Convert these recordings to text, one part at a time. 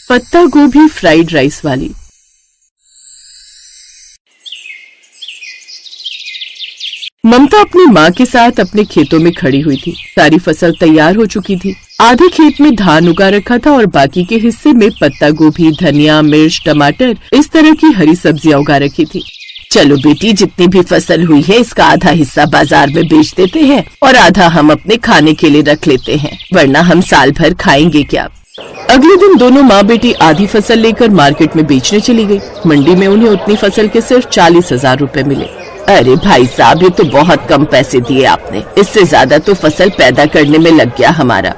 पत्ता गोभी fried rice वाली। ममता अपनी माँ के साथ अपने खेतों में खड़ी हुई थी। सारी फसल तैयार हो चुकी थी। आधे खेत में धान उगा रखा था और बाकी के हिस्से में पत्ता गोभी, धनिया, मिर्च, टमाटर, इस तरह की हरी सब्जियां उगा रखी थी। चलो बेटी, जितनी भी फसल हुई है इसका आधा हिस्सा बाजार में बेच देते हैं और आधा हम अपने खाने के लिए रख लेते हैं, वरना हम साल भर खाएंगे क्या। अगले दिन दोनों माँ बेटी आधी फसल लेकर मार्केट में बेचने चली गई। मंडी में उन्हें उतनी फसल के सिर्फ 40,000 रूपए मिले। अरे भाई साहब, ये तो बहुत कम पैसे दिए आपने, इससे ज्यादा तो फसल पैदा करने में लग गया हमारा।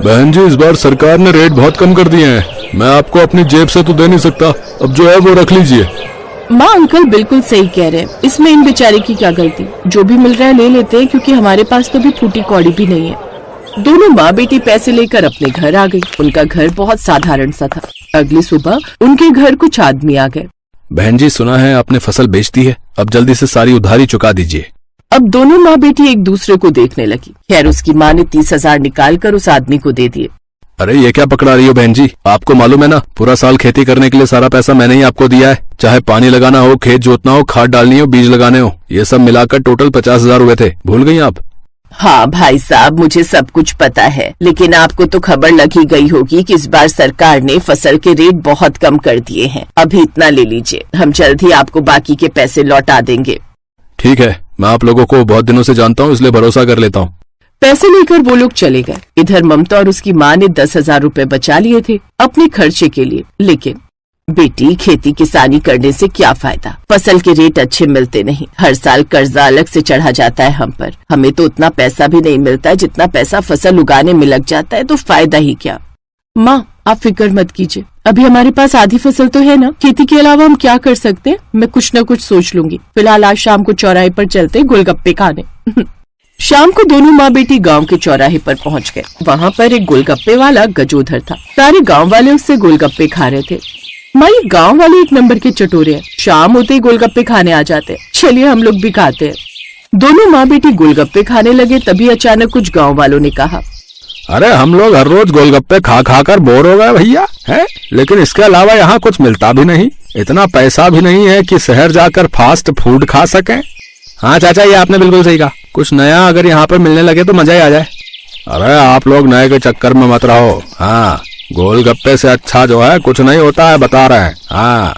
बहन जी, इस बार सरकार ने रेट बहुत कम कर दिए हैं, मैं आपको अपनी जेब से तो दे नहीं सकता, अब जो है वो रख लीजिए। माँ अंकल बिल्कुल सही कह रहे हैं, इसमें इन बेचारे की क्या गलती, जो भी मिल रहा है ले लेते हैं, क्योंकि हमारे पास तो भी फूटी कौड़ी भी नहीं है। दोनों माँ बेटी पैसे लेकर अपने घर आ गई। उनका घर बहुत साधारण सा था। अगली सुबह उनके घर कुछ आदमी आ गए। बहन जी, सुना है आपने फसल बेच दी है, अब जल्दी से सारी उधारी चुका दीजिए। अब दोनों माँ बेटी एक दूसरे को देखने लगी। खैर, उसकी माँ ने 30,000 निकाल कर उस आदमी को दे दिए। अरे ये क्या पकड़ा रही हो बहन जी, आपको मालूम है ना, पूरा साल खेती करने के लिए सारा पैसा मैंने ही आपको दिया है। चाहे पानी लगाना हो, खेत जोतना हो, खाद डालनी हो, बीज लगाने हो, ये सब मिलाकर टोटल 50,000 हुए थे। भूल गई आप? हाँ भाई साहब, मुझे सब कुछ पता है, लेकिन आपको तो खबर लग ही गई होगी कि इस बार सरकार ने फसल के रेट बहुत कम कर दिए हैं। अभी इतना ले लीजिए, हम जल्द ही आपको बाकी के पैसे लौटा देंगे। ठीक है, मैं आप लोगों को बहुत दिनों से जानता हूँ, इसलिए भरोसा कर लेता हूँ। पैसे लेकर वो लोग चले गए। इधर ममता और उसकी माँ ने 10,000 रूपए बचा लिए थे अपने खर्चे के लिए। लेकिन बेटी, खेती किसानी करने से क्या फायदा, फसल के रेट अच्छे मिलते नहीं, हर साल कर्जा अलग से चढ़ा जाता है हम पर। हमें तो उतना पैसा भी नहीं मिलता है जितना पैसा फसल उगाने में लग जाता है, तो फायदा ही क्या। माँ आप फिक्र मत कीजिए, अभी हमारे पास आधी फसल तो है ना, खेती के अलावा हम क्या कर सकते हैं, मैं कुछ न कुछ सोच लूंगी। फिलहाल आज शाम को चौराहे पर चलते गोलगप्पे खाने। शाम को दोनों माँ बेटी गांव के चौराहे पर पहुँच गए। वहाँ पर एक गोलगप्पे वाला गजोधर था। सारे गाँव वाले उससे गोलगप्पे खा रहे थे। माँ, ये गाँव वाले एक नंबर के चटोरे हैं, शाम होते ही गोलगप्पे खाने आ जाते हैं, चलिए हम लोग भी खाते हैं। दोनों माँ बेटी गोलगप्पे खाने लगे, तभी अचानक कुछ गाँव वालों ने कहा, अरे हम लोग हर रोज गोलगप्पे खा खा कर बोर हो गए भैया, है, लेकिन इसके अलावा यहाँ कुछ मिलता भी नहीं, इतना पैसा भी नहीं है कि शहर जाकर फास्ट फूड खा सकें। हाँ चाचा, ये आपने बिल्कुल सही कहा, कुछ नया अगर यहाँ पर मिलने लगे तो मजा ही आ जाए। अरे आप लोग नए के चक्कर में मत रहो, हाँ, गोलगप्पे से अच्छा जो है कुछ नहीं होता है, बता रहे हैं। हाँ।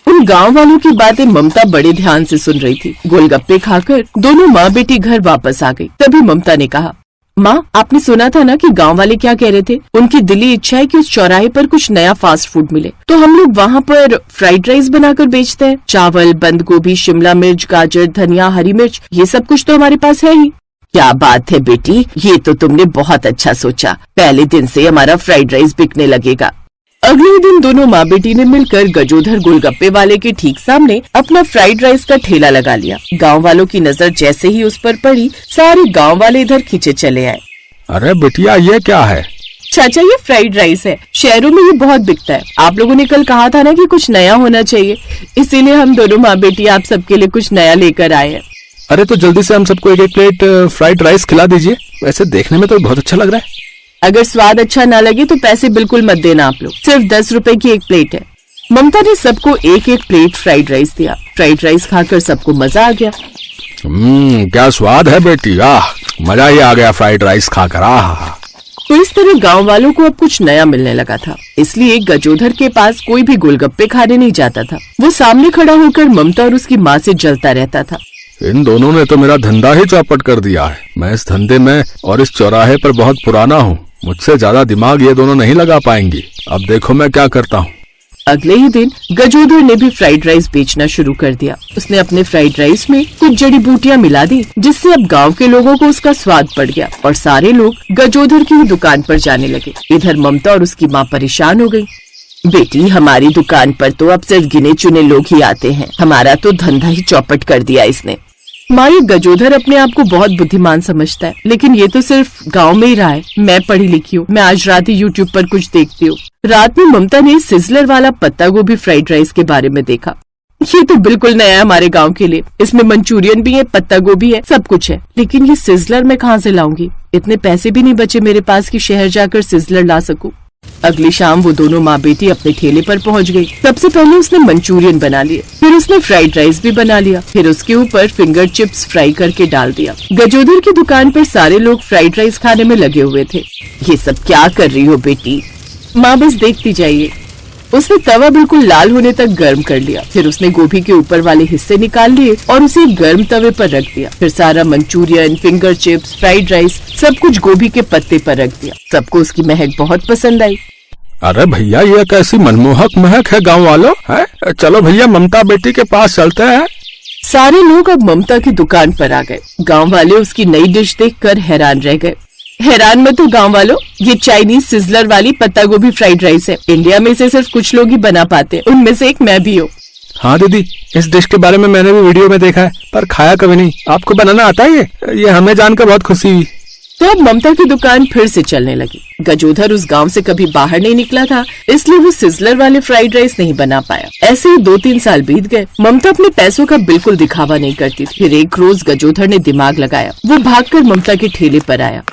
उन गांव वालों की बातें ममता बड़े ध्यान से सुन रही थी। गोलगप्पे खाकर दोनों माँ बेटी घर वापस आ गई। तभी ममता ने कहा, माँ आपने सुना था ना कि गांव वाले क्या कह रहे थे, उनकी दिली इच्छा है कि उस चौराहे पर कुछ नया फास्ट फूड मिले, तो हम लोग वहाँ पर फ्राइड राइस बनाकर बेचते हैं। चावल, बंद गोभी, शिमला मिर्च, गाजर, धनिया, हरी मिर्च, ये सब कुछ तो हमारे पास है ही। क्या बात है बेटी, ये तो तुमने बहुत अच्छा सोचा, पहले दिन से हमारा फ्राइड राइस बिकने लगेगा। अगले दिन दोनों माँ बेटी ने मिलकर गजोधर गोलगप्पे वाले के ठीक सामने अपना फ्राइड राइस का ठेला लगा लिया। गांव वालों की नजर जैसे ही उस पर पड़ी, सारे गांव वाले इधर खींचे चले आए। अरे बिटिया, ये क्या है? चाचा, ये फ्राइड राइस है, शहरों में ये बहुत बिकता है। आप लोगों ने कल कहा था ना कि कुछ नया होना चाहिए, इसीलिए हम दोनों माँ बेटी आप सबके लिए कुछ नया लेकर आए हैं। अरे तो जल्दी से हम सबको एक एक प्लेट फ्राइड राइस खिला दीजिए, वैसे देखने में तो बहुत अच्छा लग रहा है। अगर स्वाद अच्छा ना लगे तो पैसे बिल्कुल मत देना आप लोग, सिर्फ 10 रुपए की एक प्लेट है। ममता ने सबको एक एक प्लेट फ्राइड राइस दिया। फ्राइड राइस खाकर सबको मजा आ गया। क्या स्वाद है बेटी, आह, मजा ही आ गया फ्राइड राइस खाकर। आह। तो इस तरह गांव वालों को अब कुछ नया मिलने लगा था, इसलिए गजोधर के पास कोई भी गोलगप्पे खाने नहीं जाता था। वो सामने खड़ा होकर ममता और उसकी माँ से जलता रहता था। इन दोनों ने तो मेरा धंधा ही चौपट कर दिया है। मैं इस धंधे में और इस चौराहे पर बहुत पुराना हूँ, मुझसे ज्यादा दिमाग ये दोनों नहीं लगा पाएंगी। अब देखो मैं क्या करता हूँ। अगले ही दिन गजोधर ने भी फ्राइड राइस बेचना शुरू कर दिया। उसने अपने फ्राइड राइस में कुछ जड़ी बूटियां मिला दी, जिससे अब गांव के लोगों को उसका स्वाद पड़ गया और सारे लोग गजोधर की दुकान पर जाने लगे। इधर ममता और उसकी माँ परेशान हो गई। बेटी, हमारी दुकान पर तो अब सिर्फ गिने चुने लोग ही आते हैं, हमारा तो धंधा ही चौपट कर दिया इसने। माँ, ये गजोधर अपने आप को बहुत बुद्धिमान समझता है, लेकिन ये तो सिर्फ गांव में ही रहा है। मैं पढ़ी लिखी हूँ, मैं आज रात ही यूट्यूब पर कुछ देखती हूँ। रात में ममता ने सिजलर वाला पत्ता गोभी फ्राइड राइस के बारे में देखा। ये तो बिल्कुल नया है हमारे गांव के लिए, इसमें मंचूरियन भी है, पत्ता गोभी है, सब कुछ है, लेकिन ये सिजलर मैं कहाँ से लाऊंगी? इतने पैसे भी नहीं बचे मेरे पास कि शहर जाकर सिजलर ला सकूं। अगली शाम वो दोनों माँ बेटी अपने ठेले पर पहुँच गई। सबसे पहले उसने मंचूरियन बना लिए, फिर उसने फ्राइड राइस भी बना लिया, फिर उसके ऊपर फिंगर चिप्स फ्राई करके डाल दिया। गजोदर की दुकान पर सारे लोग फ्राइड राइस खाने में लगे हुए थे। ये सब क्या कर रही हो बेटी? माँ बस देखती जाइए। उसने तवा बिल्कुल लाल होने तक गर्म कर लिया, फिर उसने गोभी के ऊपर वाले हिस्से निकाल लिए और उसे गर्म तवे पर रख दिया। फिर सारा Manchurian, finger chips, fried rice सब कुछ गोभी के पत्ते पर रख दिया। सबको उसकी महक बहुत पसंद आई। अरे भैया, ये कैसी मनमोहक महक है गांव वालों, है? चलो भैया, ममता बेटी के पास चलते हैं। सारे लोग अब ममता की दुकान पर आ गए। गांव वाले उसकी नई डिश देखकर हैरान रह गए। हैरान मत हो गांव वालों, ये चाइनीज सिजलर वाली पत्ता गोभी फ्राइड राइस है। इंडिया में इसे सिर्फ कुछ लोग ही बना पाते हैं, उनमें से एक मैं भी हूँ। हाँ दीदी, इस डिश के बारे में मैंने भी वीडियो में देखा है, पर खाया कभी नहीं। आपको बनाना आता है ये हमें जानकर बहुत खुशी हुई। तो अब ममता की दुकान फिर से चलने लगी। गजोधर उस गांव से कभी बाहर नहीं निकला था, इसलिए वो सिजलर वाले फ्राइड राइस नहीं बना पाया। ऐसे ही 2-3 साल बीत गए। ममता अपने पैसों का बिल्कुल दिखावा नहीं करती थी। फिर एक रोज गजोधर ने दिमाग लगाया। वो भागकर ममता के ठेले पर आया।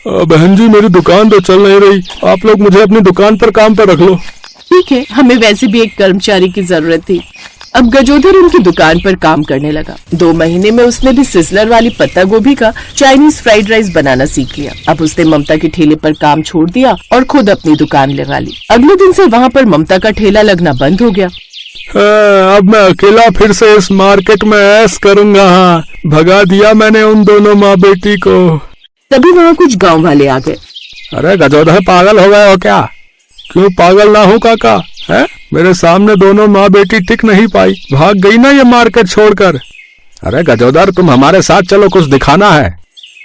बहन जी, मेरी दुकान तो चल नहीं रही, आप लोग मुझे अपनी दुकान पर काम पर रख लो। ठीक है, हमें वैसे भी एक कर्मचारी की जरूरत थी। अब गजोधर उनकी दुकान पर काम करने लगा। 2 महीने में उसने भी सिजलर वाली पत्ता गोभी का चाइनीज फ्राइड राइस बनाना सीख लिया। अब उसने ममता के ठेले पर काम छोड़ दिया और खुद अपनी दुकान लगा ली। अगले दिन से वहाँ पर ममता का ठेला लगना बंद हो गया। अब मैं अकेला फिर से इस मार्केट में ऐश करूँगा। भगा दिया मैंने उन दोनों माँ बेटी को। तभी वहाँ कुछ गांव वाले आ गए। अरे गजोधर, पागल हो गए हो क्या? क्यों पागल ना हो काका, है? मेरे सामने दोनों माँ बेटी टिक नहीं पाई, भाग गई ना ये मार्केट छोड़कर। अरे गजोधर, तुम हमारे साथ चलो, कुछ दिखाना है।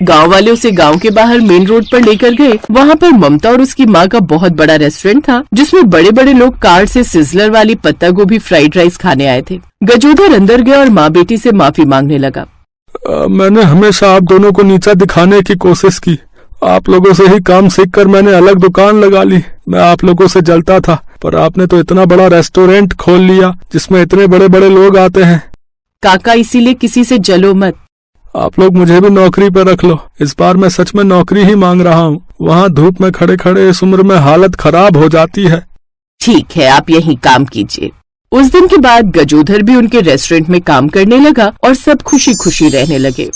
गांव वाले उसे गांव के बाहर मेन रोड पर लेकर गए। वहाँ पर ममता और उसकी माँ का बहुत बड़ा रेस्टोरेंट था, जिसमें बड़े बड़े लोग कार से सिजलर वाली पत्ता गोभी फ्राइड राइस खाने आए थे। गजोधर अंदर गया और माँ बेटी से माफी मांगने लगा। मैंने हमेशा आप दोनों को नीचा दिखाने की कोशिश की। आप लोगों से ही काम सीखकर मैंने अलग दुकान लगा ली। मैं आप लोगों से जलता था, पर आपने तो इतना बड़ा रेस्टोरेंट खोल लिया जिसमें इतने बड़े बड़े लोग आते हैं। काका, इसीलिए किसी से जलो मत। आप लोग मुझे भी नौकरी पर रख लो। इस बार मैं सच में नौकरी ही मांग रहा हूँ। वहाँ धूप में खड़े खड़े इस उम्र में हालत खराब हो जाती है। ठीक है, आप यही काम कीजिए। उस दिन के बाद गजोधर भी उनके रेस्टोरेंट में काम करने लगा और सब खुशी खुशी रहने लगे।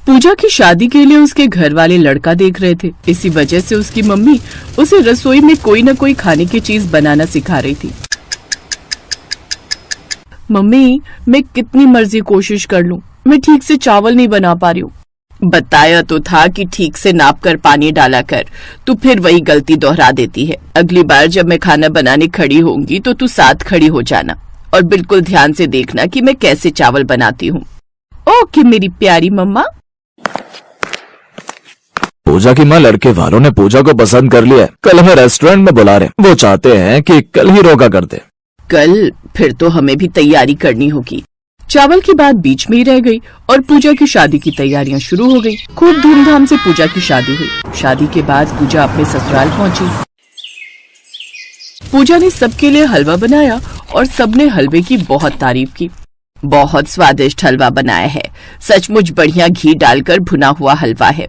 पूजा की शादी के लिए उसके घर वाले लड़का देख रहे थे। इसी वजह से उसकी मम्मी उसे रसोई में कोई न कोई खाने की चीज बनाना सिखा रही थी। मम्मी, मैं कितनी मर्जी कोशिश कर लूं, मैं ठीक से चावल नहीं बना पा रही हूँ। बताया तो था कि ठीक से नाप कर पानी डाला कर, तू फिर वही गलती दोहरा देती है। अगली बार जब मैं खाना बनाने खड़ी होंगी तो तू साथ खड़ी हो जाना और बिल्कुल ध्यान से देखना कि मैं कैसे चावल बनाती हूँ। ओके मेरी प्यारी मम्मा। पूजा की माँ, लड़के वालों ने पूजा को पसंद कर लिया है। कल हमें रेस्टोरेंट में बुला रहे। वो चाहते हैं कि कल ही रोका कर दे। कल? फिर तो हमें भी तैयारी करनी होगी। चावल की बात बीच में ही रह गई और पूजा की शादी की तैयारियां शुरू हो गई। खूब धूमधाम से पूजा की शादी हुई। शादी के बाद पूजा अपने ससुराल पहुंची। पूजा ने सबके लिए हलवा बनाया और सबने हलवे की बहुत तारीफ की। बहुत स्वादिष्ट हलवा बनाया है, सचमुच बढ़िया घी डालकर भुना हुआ हलवा है।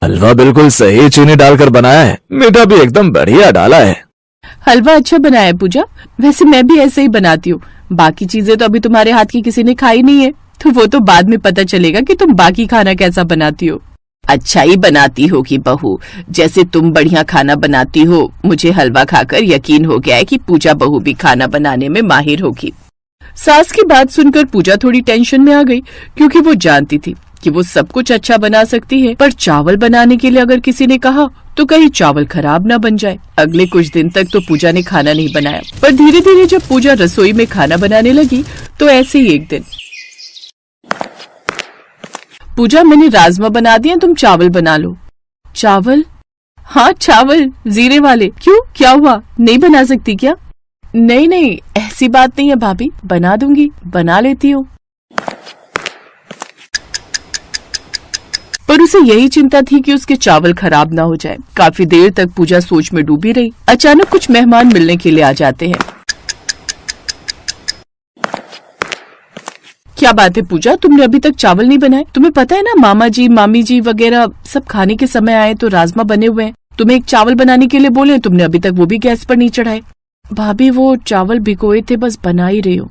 हलवा बिल्कुल सही चीनी डालकर बनाया है, मीठा भी एकदम बढ़िया डाला है। हलवा अच्छा बनाया है पूजा, वैसे मैं भी ऐसे ही बनाती हूँ। बाकी चीजें तो अभी तुम्हारे हाथ की किसी ने खाई नहीं है, तो वो तो बाद में पता चलेगा कि तुम बाकी खाना कैसा बनाती हो। अच्छा ही बनाती होगी बहू, जैसे तुम बढ़िया खाना बनाती हो। मुझे हलवा खाकर यकीन हो गया है कि पूजा बहू भी खाना बनाने में माहिर होगी। सास की बात सुनकर पूजा थोड़ी टेंशन में आ गई, क्योंकि वो जानती थी कि वो सब कुछ अच्छा बना सकती है, पर चावल बनाने के लिए अगर किसी ने कहा तो कहीं चावल खराब ना बन जाए। अगले कुछ दिन तक तो पूजा ने खाना नहीं बनाया, पर धीरे धीरे जब पूजा रसोई में खाना बनाने लगी तो ऐसे ही एक दिन, पूजा मैंने राजमा बना दिए, तुम चावल बना लो। चावल? हाँ चावल, जीरे वाले। क्यों, क्या हुआ, नहीं बना सकती क्या? नहीं नहीं, ऐसी बात नहीं है भाभी, बना दूंगी, बना लेती हूँ। पर उसे यही चिंता थी कि उसके चावल खराब ना हो जाए। काफी देर तक पूजा सोच में डूबी रही। अचानक कुछ मेहमान मिलने के लिए आ जाते हैं। क्या क्या बात है पूजा, तुमने अभी तक चावल नहीं बनाए? तुम्हें पता है ना मामा जी मामी जी वगैरह सब खाने के समय आए तो राजमा बने हुए हैं। तुम्हें एक चावल बनाने के लिए बोले, तुमने अभी तक वो भी गैस पर नहीं चढ़ाए। भाभी वो चावल भिगोए थे, बस बना ही रही हूँ।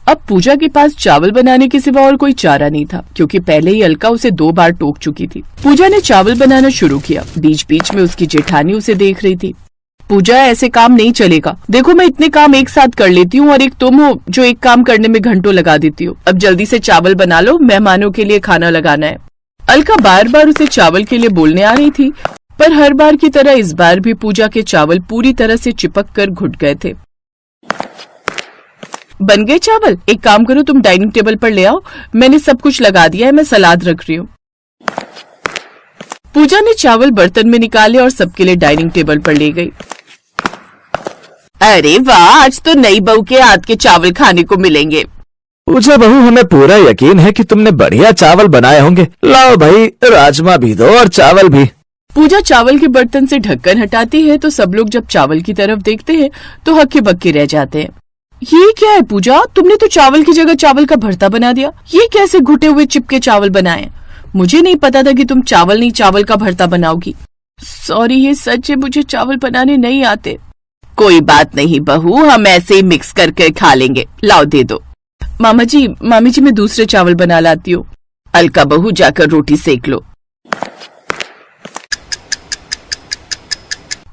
अब पूजा के पास चावल बनाने के सिवा और कोई चारा नहीं था, क्योंकि पहले ही अलका उसे 2 बार टोक चुकी थी। पूजा ने चावल बनाना शुरू किया। बीच बीच में उसकी जेठानी उसे देख रही थी। पूजा ऐसे काम नहीं चलेगा, देखो मैं इतने काम एक साथ कर लेती हूँ और एक तुम हो जो एक काम करने में घंटों लगा देती हो। अब जल्दी से चावल बना लो, मेहमानों के लिए खाना लगाना है। अलका बार बार उसे चावल के लिए बोलने आ रही थी, पर हर बार की तरह इस बार भी पूजा के चावल पूरी तरह से चिपक कर घुट गए थे। बन गए चावल? एक काम करो, तुम डाइनिंग टेबल पर ले आओ, मैंने सब कुछ लगा दिया है, मैं सलाद रख रही हूँ। पूजा ने चावल बर्तन में निकाले और सबके लिए डाइनिंग टेबल पर ले गई। अरे वाह, आज तो नई बहू के हाथ के चावल खाने को मिलेंगे। पूजा बहू, हमें पूरा यकीन है कि तुमने बढ़िया चावल बनाए होंगे। लाओ भाई, राजमा भी दो और चावल भी। पूजा चावल के बर्तन से ढक्कन हटाती है तो सब लोग जब चावल की तरफ देखते हैं तो हक्के बक्के रह जाते हैं। ये क्या है पूजा, तुमने तो चावल की जगह चावल का भरता बना दिया। ये कैसे घुटे हुए चिपके चावल बनाए? मुझे नहीं पता था कि तुम चावल नहीं चावल का भरता बनाओगी। सॉरी, ये सच है, मुझे चावल बनाने नहीं आते। कोई बात नहीं बहू, हम ऐसे ही मिक्स करके खा लेंगे। लाओ दे दो। मामा जी मामी जी, मैं दूसरे चावल बना लाती हूँ। अलका बहू, जाकर रोटी सेक लो।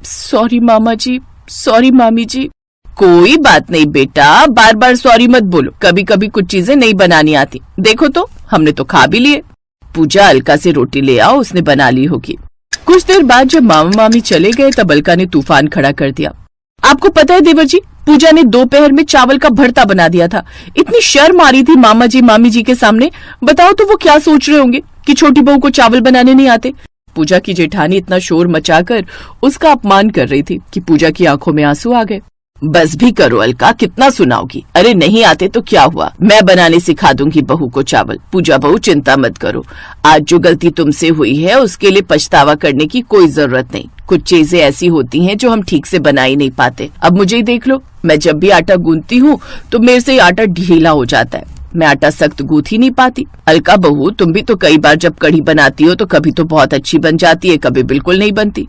सॉरी मामा जी, सॉरी मामी जी। कोई बात नहीं बेटा, बार बार सॉरी मत बोलो, कभी कभी कुछ चीजें नहीं बनानी आती। देखो तो, हमने तो खा भी लिए। पूजा, अलका से रोटी ले आओ, उसने बना ली होगी। कुछ देर बाद जब मामा मामी चले गए तब अलका ने तूफान खड़ा कर दिया। आपको पता है देवर जी, पूजा ने दोपहर में चावल का भरता बना दिया था। इतनी शर्म आ रही थी मामा जी मामी जी के सामने। बताओ तो वो क्या सोच रहे होंगे कि छोटी बहू को चावल बनाने नहीं आते। पूजा की जेठानी इतना शोर मचाकर उसका अपमान कर रही थी कि पूजा की आंखों में आंसू आ गए। बस भी करो अलका, कितना सुनाओगी? अरे नहीं आते तो क्या हुआ, मैं बनाने सिखा दूंगी बहू को चावल। पूजा बहू, चिंता मत करो, आज जो गलती तुमसे हुई है उसके लिए पछतावा करने की कोई जरूरत नहीं। कुछ चीजें ऐसी होती हैं जो हम ठीक से बना ही नहीं पाते। अब मुझे ही देख लो, मैं जब भी आटा गूंथती हूँ तो मेरे से आटा ढीला हो जाता है, मैं आटा सख्त गूंथ ही नहीं पाती। अलका बहू, तुम भी तो कई बार जब कढ़ी बनाती हो तो कभी तो बहुत अच्छी बन जाती है, कभी बिल्कुल नहीं बनती।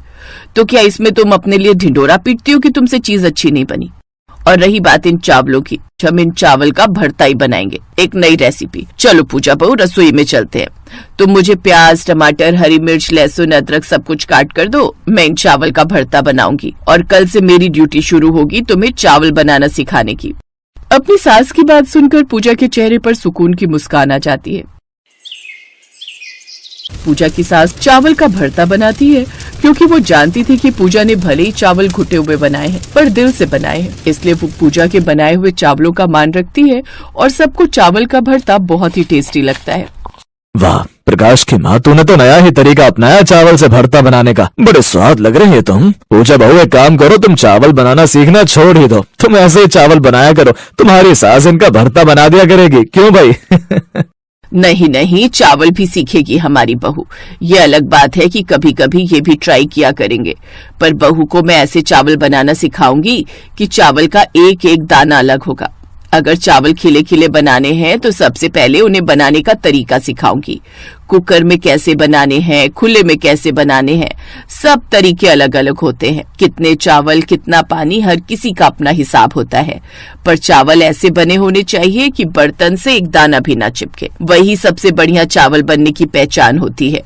तो क्या इसमें तुम अपने लिए ढिंडोरा पीटती हो कि तुमसे चीज अच्छी नहीं बनी? और रही बात इन चावलों की, हम इन चावल का भरता ही बनाएंगे, एक नई रेसिपी। चलो पूजा बहू, रसोई में चलते हैं। तुम मुझे प्याज, टमाटर, हरी मिर्च, लहसुन, अदरक सब कुछ काट कर दो, मैं इन चावल का भरता बनाऊंगी। और कल से मेरी ड्यूटी शुरू होगी तुम्हें चावल बनाना सिखाने की। अपनी सास की बात सुनकर पूजा के चेहरे पर सुकून की मुस्कान आ जाती है। पूजा की सास चावल का भरता बनाती है क्योंकि वो जानती थी कि पूजा ने भले ही चावल घुटे हुए बनाए हैं पर दिल से बनाए हैं, इसलिए वो पूजा के बनाए हुए चावलों का मान रखती है और सबको चावल का भरता बहुत ही टेस्टी लगता है। वाह प्रकाश की माँ, तूने तो नया ही तरीका अपनाया चावल से भरता बनाने का। बड़े स्वाद लग रहे हैं तुम। पूजा बहू, एक काम करो, तुम चावल बनाना सीखना छोड़ ही दो, तुम ऐसे ही चावल बनाया करो, तुम्हारी सास इनका भरता बना दिया करेगी। क्यों भाई? नहीं नहीं, चावल भी सीखेगी हमारी बहू। ये अलग बात है कि कभी कभी ये भी ट्राई किया करेंगे, पर बहू को मैं ऐसे चावल बनाना सिखाऊंगी कि चावल का एक एक दाना अलग होगा। अगर चावल खिले खिले बनाने हैं तो सबसे पहले उन्हें बनाने का तरीका सिखाऊंगी। कुकर में कैसे बनाने हैं, खुले में कैसे बनाने हैं, सब तरीके अलग अलग होते हैं। कितने चावल, कितना पानी, हर किसी का अपना हिसाब होता है, पर चावल ऐसे बने होने चाहिए कि बर्तन से एक दाना भी ना चिपके। वही सबसे बढ़िया चावल बनने की पहचान होती है।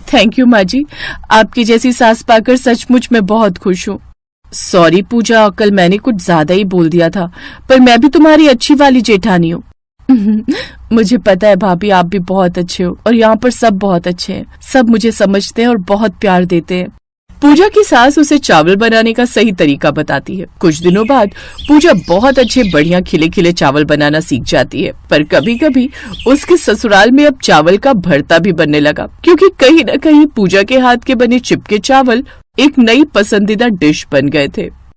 थैंक यू माँ जी, आपकी जैसी सास पाकर सचमुच मैं बहुत खुश हूँ। सॉरी पूजा, कल मैंने कुछ ज्यादा ही बोल दिया था, पर मैं भी तुम्हारी अच्छी वाली जेठानी हूँ। मुझे पता है भाभी, आप भी बहुत अच्छे हो और यहाँ पर सब बहुत अच्छे हैं, सब मुझे समझते हैं और बहुत प्यार देते हैं। पूजा की सास उसे चावल बनाने का सही तरीका बताती है। कुछ दिनों बाद पूजा बहुत अच्छे बढ़िया खिले खिले चावल बनाना सीख जाती है, पर कभी कभी उसके ससुराल में अब चावल का भरता भी बनने लगा, क्योंकि कहीं न कहीं पूजा के हाथ के बने चिपके चावल एक नई पसंदीदा डिश बन गए थे।